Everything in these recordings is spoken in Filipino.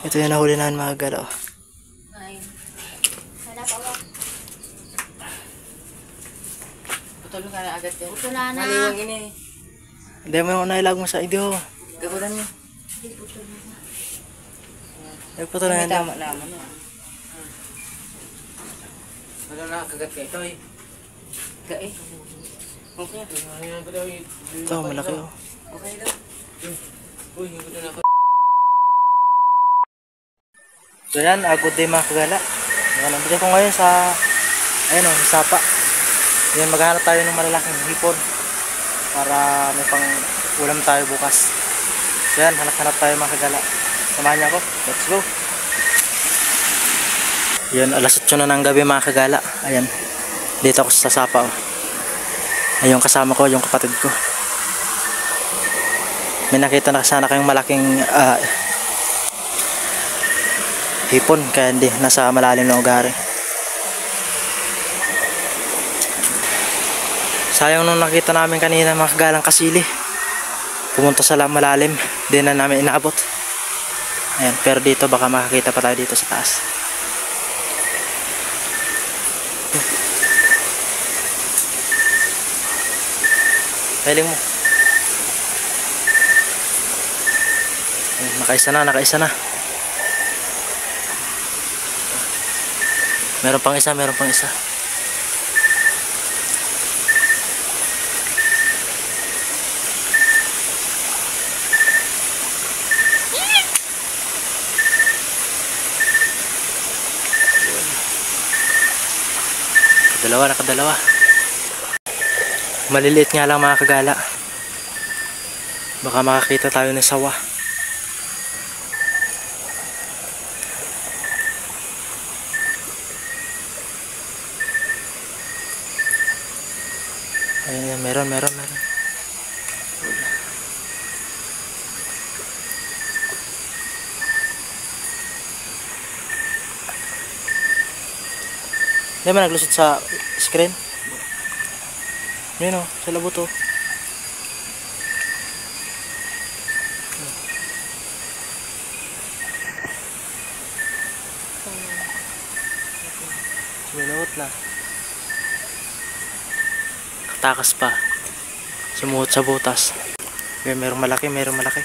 Ito yung nahuli namin mga kagala. Oh. Ay. Hanap ako. Putulong ka na agad yan. Putula na. Maliwag ini. Hindi mo yung nailag mo sa ideo. Gagutan mo. Ay po ito na yan. Tama naman. Wala na kagat ka ito eh. Gai. Okay. Ito, malaki oh. Okay daw. Uy, hindi ko na ako. So yan, good day mga kagala. Nandito ko ngayon sa, ayun o, Sapa. Yan, maghanap tayo ng malalaking hipon para may pang ulam tayo bukas. So yan, hanap-hanap tayo mga kagala. Samahan niya ako. Let's go. Yan, alas 8 na ng gabi mga kagala. Ayan, dito ako sa Sapa oh. Ayun kasama ko, yung kapatid ko. May nakita na sana kayong malaking hipon, kaya hindi nasa malalim na ugari. Sayang nung nakita namin kanina mga kagalang kasili, pumunta sa malalim, di na namin inaabot. Ayan, pero dito baka makakita pa tayo dito sa taas. Piling mo. Nakaisa na, nakaisa na. Meron pang isa, meron pang isa. Nakadalawa, nakadalawa. Maliliit nga lang mga kagala. Baka makakita tayo ng sawa. Ayan, meron. Hindi ba naglusot sa screen? Yun o, sa labot o. Sinuot na. Katakas pa. Sumuot sa butas. Yan, merong malaki, merong malaki.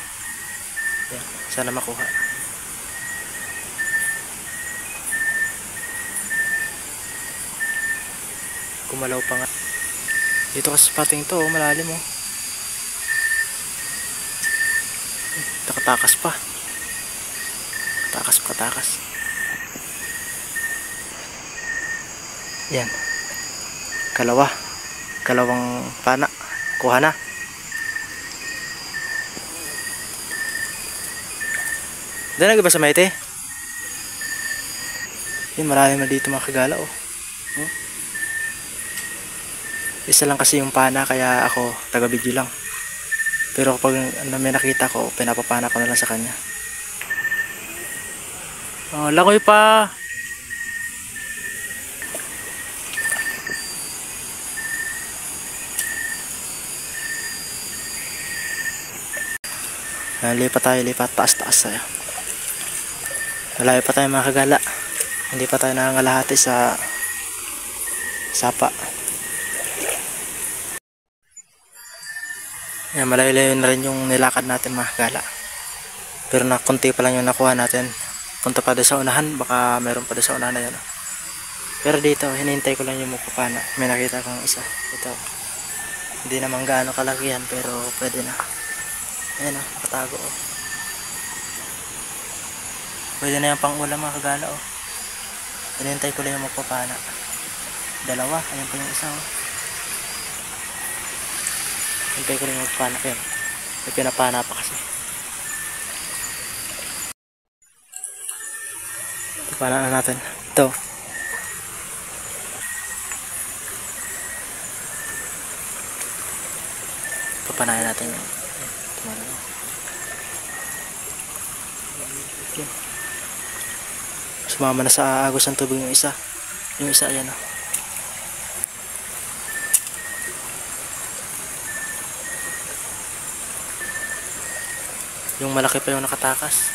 Yan, sana makuha. Kumalaw pa nga. Dito kasi sa pating to, oh, malalim oh. Takatakas pa. Takas. Yan. Kalawang pana. Kuha na. Dahil nag-iba sa Mayte? Yan, marami na dito mga kagala oh. Isa lang kasi yung pana, kaya ako taga-video lang. Pero kapag may nakita ko, pinapapana ko na lang sa kanya. Oh, langoy pa. Lipat taas tayo. Malayo pa tayo mga kagala. Hindi pa tayo nangangalahati sa Sapa. Yan, malayo-layo na rin yung nilakad natin mga kagala. Pero konti pa lang yung nakuha natin. Punta pa doon sa unahan, baka meron pa doon sa unahan na yun. Pero dito, hinihintay ko lang yung mukupana. May nakita kong isa. Ito. Hindi naman gaano kalaki yan, pero pwede na. Ayan o, patago o. Pwede na yung pang ulam mga kagala o. Hinihintay ko lang yung mukupana. Dalawa, ayan pa yung isa o. Hintay ko rin yung magpana yan. May pinapana pa kasi. Pana na natin. Ito. Papanayan natin yung tumano. Sumama na sa agos ng tubig yung isa. Yung isa ayan o. Yung malaki pa yung nakatakas.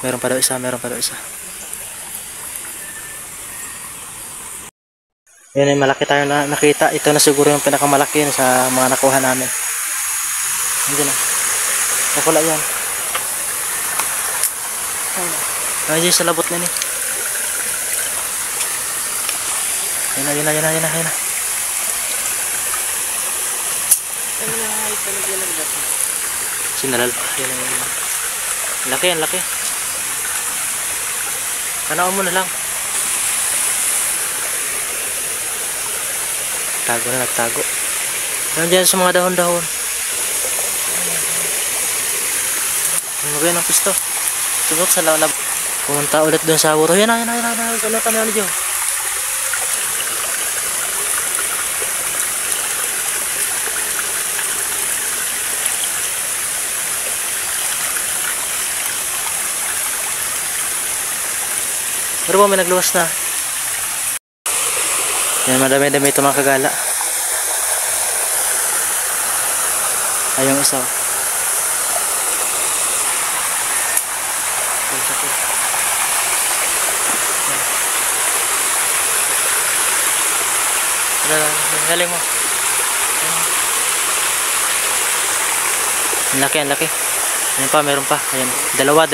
Meron pa daw isa, meron pa daw isa. Yun yung malaki tayo na nakita. Ito na siguro yung pinakamalaki sa mga nakuha namin. Hindi na. Nakula yan. Ay, sa labot na ni. Yan na, yan na, yan na, yan na, yan na. Sinalal pa. Yan na, yan na. Laki yan, laki. Tanaw mo na lang. Tago na, nagtago. Yan dyan sa mga dahon-dahon. Magay ng pisto. Tugok sa lawlab. Pumunta ulit dun sa buro. Yan na, yan na, yan na. Ano kami ulit yun? Pero po may nagluwas na. Yan, madami-dami ito mga kagala. Ay, yung isa. Galing mo. Ang laki, ang laki. Ayan pa, meron pa. Ayan. Dalawa.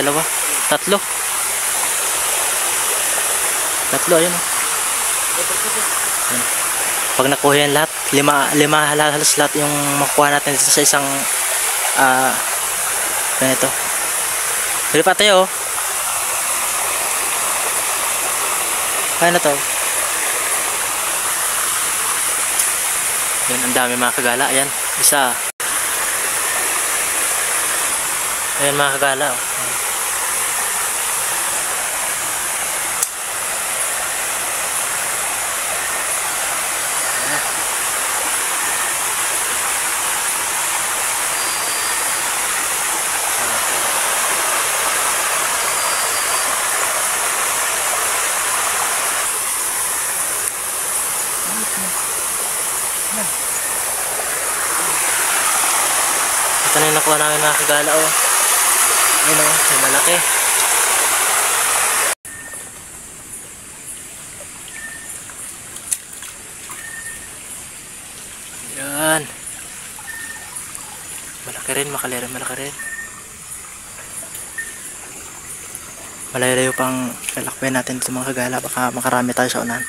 Tatlo, ayun o. Ayan. Pag nakuha yan lahat, lima halos lahat yung makuha natin dito sa isang ganito. Pwede pa tayo o. Kaya na to. Yan, ang dami mga kagala. Ayan, isa. Ayan mga kagala. Oh. Ito na yung nakuha namin mga kagala o. Ayun o, yung malaki. Yan. Malaki rin, malaki rin. Malayo-layo pang lalakbayin natin ito mga kagala. Baka makarami tayo sa unahan.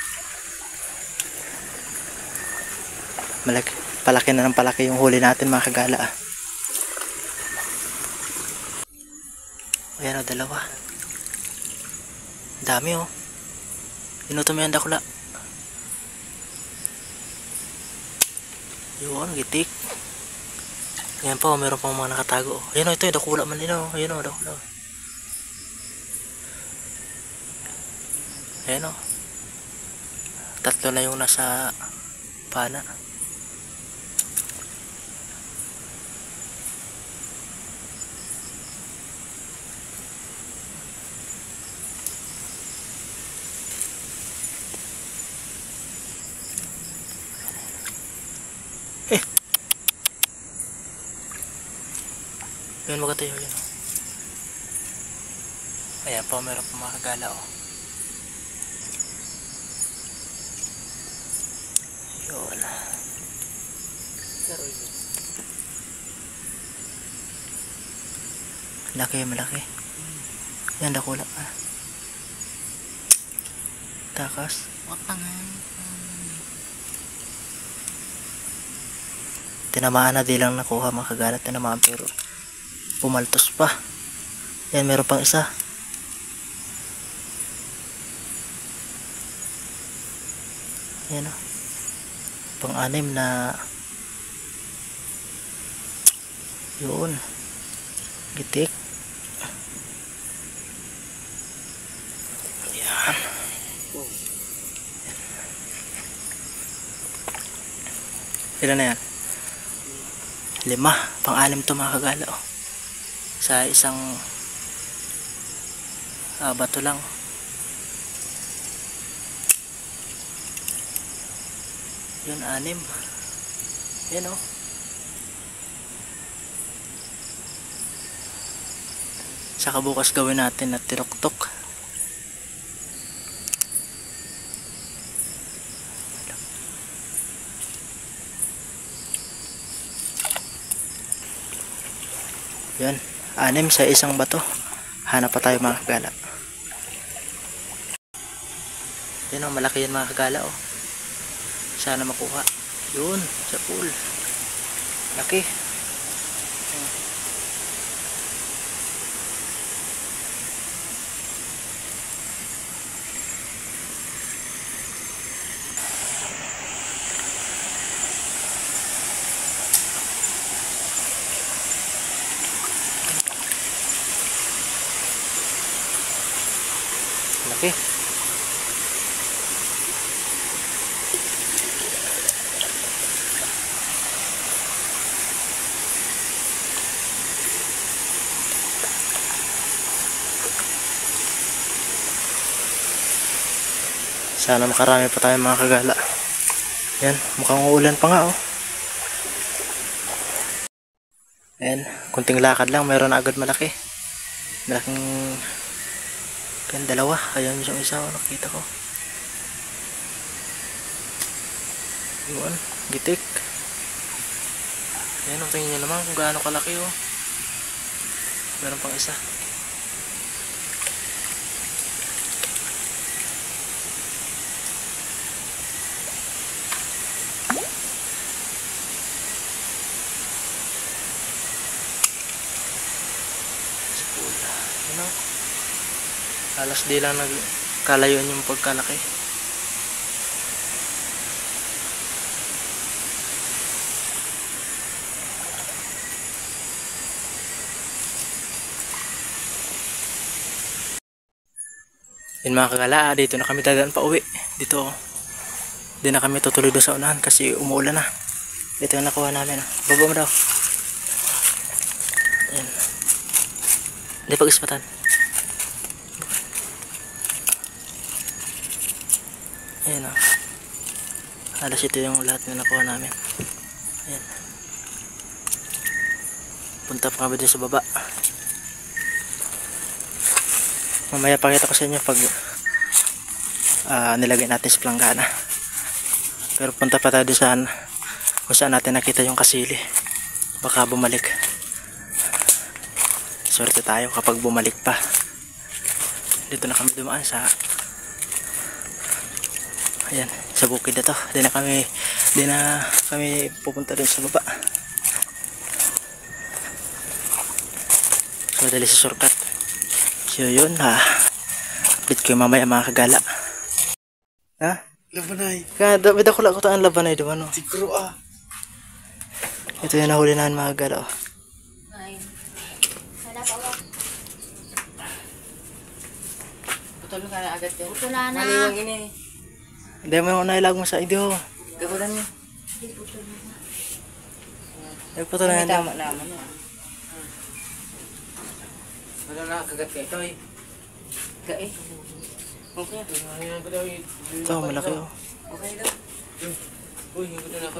Palaki na ng palaki yung huli natin mga kagala. Ayan o, dalawa. Dami o. Inuto mo yan dakula. Yun, gitik. Ayan pa o, meron pang mga nakatago. Ayan o, ito yung dakula man din o. Ayan o, dakula. Ayan o. Tatlo na yung nasa pana. Yun, magatayo yun. Ayan po, meron po mga kagala o. Yun. Malaki. Yan, dakula pa. Takas. Tinamaan na, di lang nakuha mga kagala. Tinamaan pero pumaltos pa. Yan, meron pang isa. Yan o. Pang-anim na yun. Gitik. Yan. Ilan na yan? 5. Pang-anim to mga kagala o. Sa isang bato lang. Yun, 6. Yan o. Saka bukas gawin natin na tinuktok. Yan, 6 sa isang bato. Hanap pa tayo mga kagala. Yan o, malaki yan mga kagala o. Sana makuha. Yun, sa pool. Laki. Laki. Sana makarami pa tayo mga kagala. Yan, mukhang uulan pa nga oh. Ayan, kunting lakad lang, mayroon na agad malaki. Malaking yan, dalawa. Ayan yung isa, nakita ko. Yun, gitik. Ayan, tingin nyo naman kung gaano kalaki oh. Meron pang isa. Ano? Alas di lang nagkalayuan yung pagkalaki. Yun mga kagala, dito na kami dadaan pa uwi. Dito, di na kami tutuloy doon sa unahan kasi umuulan na. Dito yung nakuha namin. Baba mo daw. Ayan. Hindi pag-ispatan. Ayan o. Halos ito yung lahat na nakuha namin. Ayan. Punta pa kami din sa baba. Mamaya pakita ko sa inyo pag nilagay natin sa planggana. Pero punta pa tayo doon kung saan natin nakita yung kasili. Baka bumalik. Swerte tayo kapag bumalik pa. Dito na kami dumaan sa ayan, sa bukid na to. Di na kami pupunta dun sa baba. So madali sa shortcut. So yun ha. Update ko yung mamaya mga kagala. Ha? Labanay. Kada bida ko lang ko taan labanay diba no? Siguro ah. Ito yung nahuli na mga kagala oh. Ayun. Hanap ako. Putol ka na agad yan. Putol na. Maliwang ini. Hindi mo yung nailag mo sa ideo. Gagulan niya. Hindi putol na. Nagputo na yan. Tama naman ah. Wala na kagat ka ito eh. Kae. Okay. Ito malaki oh. Okay lang. Uy, hindi ko na ako.